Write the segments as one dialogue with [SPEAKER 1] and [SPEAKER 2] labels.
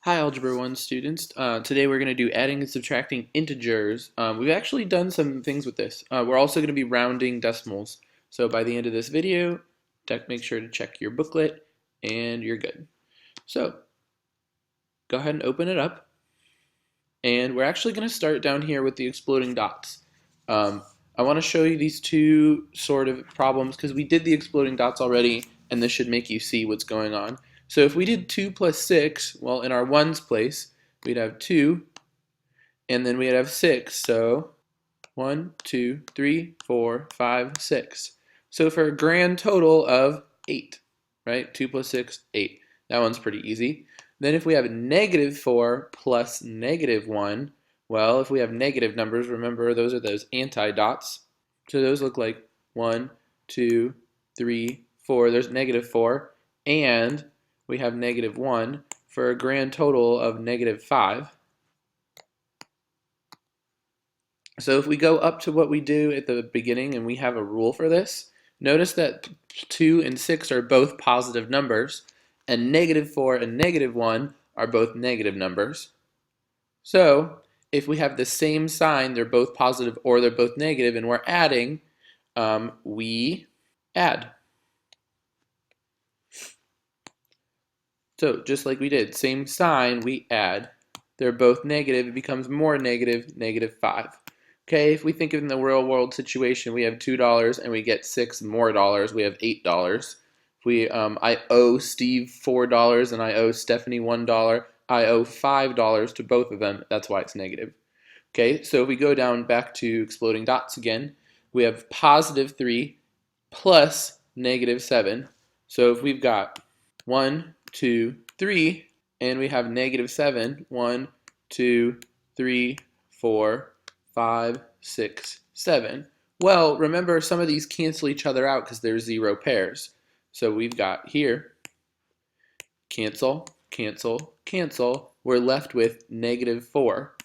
[SPEAKER 1] Hi, Algebra 1 students. Today we're going to do adding and subtracting integers. We've actually done some things with this. We're also going to be rounding decimals. So by the end of this video, make sure to check your booklet and you're good. So go ahead and open it up. And we're actually going to start down here with the exploding dots. Um, I want to show you these two sort of problems because we did the exploding dots already, and this should make you see what's going on. So if we did 2 plus 6, well, in our ones place, we'd have 2, and then we'd have 6. So 1, 2, 3, 4, 5, 6. So for a grand total of 8, right? 2 plus 6, 8. That one's pretty easy. Then if we have negative 4 plus negative 1, well, if we have negative numbers, remember those are those anti-dots. So those look like 1, 2, 3, 4. There's negative 4. And we have negative 1 for a grand total of negative 5. So if we go up to what we do at the beginning and we have a rule for this, notice that 2 and 6 are both positive numbers, and negative 4 and negative 1 are both negative numbers. So if we have the same sign, they're both positive or they're both negative, and we're adding, we add. So just like we did, same sign, we add. They're both negative, it becomes more negative, negative 5. Okay, if we think of in the real world situation, we have $2 and we get 6 more dollars, we have $8. If I owe Steve $4 and I owe Stephanie $1, I owe $5 to both of them, that's why it's negative. Okay, so if we go down back to exploding dots again, we have positive 3 plus negative 7. So if we've got 1, 2, 3, and we have negative 7, 1, 2, 3, 4, 5, 6, 7. Well, remember some of these cancel each other out because they're zero pairs. So we've got here, cancel, cancel, cancel. We're left with negative 4.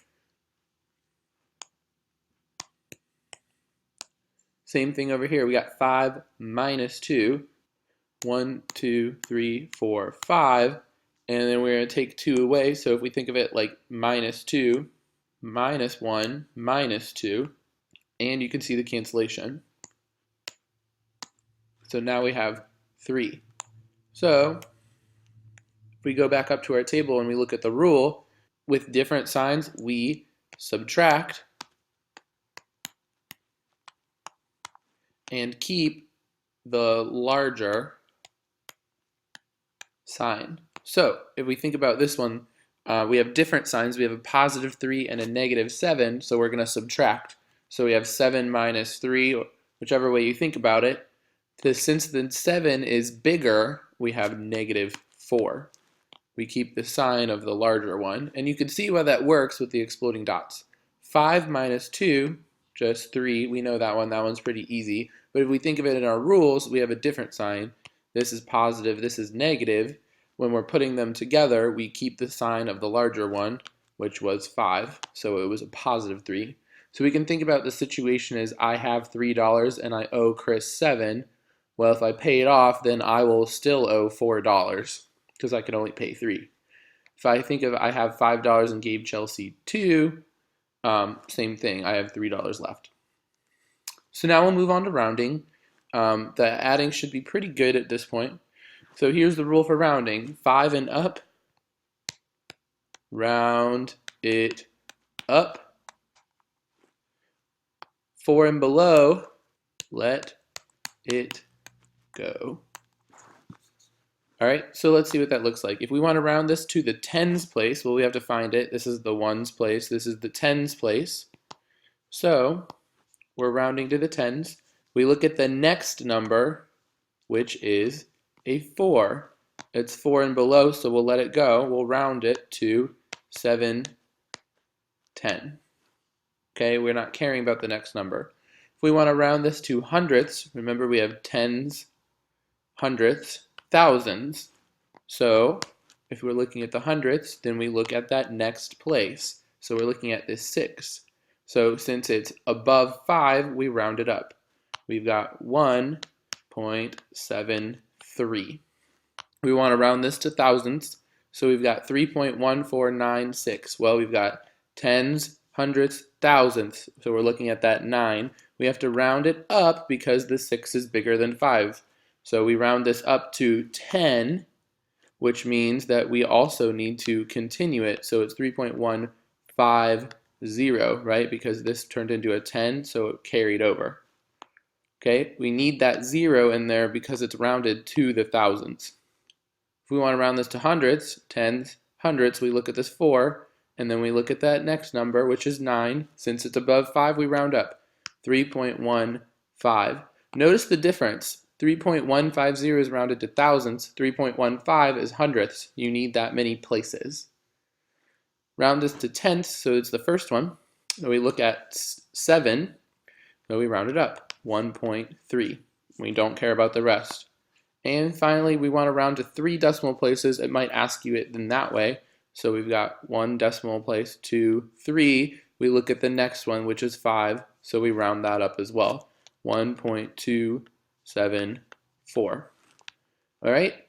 [SPEAKER 1] Same thing over here. We got 5 minus 2. 1, 2, 3, 4, 5. And then we're going to take 2 away. So if we think of it like minus 2, minus 1, minus 2. And you can see the cancellation. So now we have 3. So if we go back up to our table and we look at the rule, with different signs, we subtract and keep the larger sign. So if we think about this one, we have different signs. We have a positive 3 and a negative 7, so we're going to subtract. So we have 7 minus 3, whichever way you think about it. Since the 7 is bigger, we have negative 4. We keep the sign of the larger one, and you can see why that works with the exploding dots. 5 minus 2, just 3. We know that one. That one's pretty easy. But if we think of it in our rules, we have a different sign. This is positive, this is negative. When we're putting them together, we keep the sign of the larger one, which was 5, so it was a positive 3. So we can think about the situation as I have $3 and I owe Chris 7. Well, if I pay it off, then I will still owe $4 because I can only pay 3. If I think of I have $5 and gave Chelsea 2, same thing, I have $3 left. So now we'll move on to rounding. The adding should be pretty good at this point. So here's the rule for rounding. 5 and up, round it up. 4 and below, let it go. All right, so let's see what that looks like. If we want to round this to the tens place, well, we have to find it. This is the ones place. This is the tens place. So we're rounding to the tens. We look at the next number, which is a 4. It's 4 and below, so we'll let it go. We'll round it to 7, 10. Okay, we're not caring about the next number. If we want to round this to hundredths, remember we have tens, hundredths, thousands. So if we're looking at the hundredths, then we look at that next place. So we're looking at this 6. So since it's above 5, we round it up. We've got 1.73. We want to round this to thousands. So we've got 3.1496. Well, we've got tens, hundredths, thousandths. So we're looking at that 9. We have to round it up because the 6 is bigger than 5. So we round this up to 10, which means that we also need to continue it. So it's 3.150, right? Because this turned into a 10, so it carried over. Okay, we need that 0 in there because it's rounded to the thousands. If we want to round this to hundredths, tens, hundredths, we look at this 4, and then we look at that next number, which is 9. Since it's above 5, we round up. 3.15. Notice the difference. 3.150 is rounded to thousands. 3.15 is hundredths. You need that many places. Round this to tenths, so it's the first one. So we look at 7, so we round it up. 1.3. We don't care about the rest. And finally, we want to round to 3 decimal places. It might ask you it in that way. So we've got 1 decimal place, 2, 3. We look at the next one, which is 5. So we round that up as well. 1.274. All right.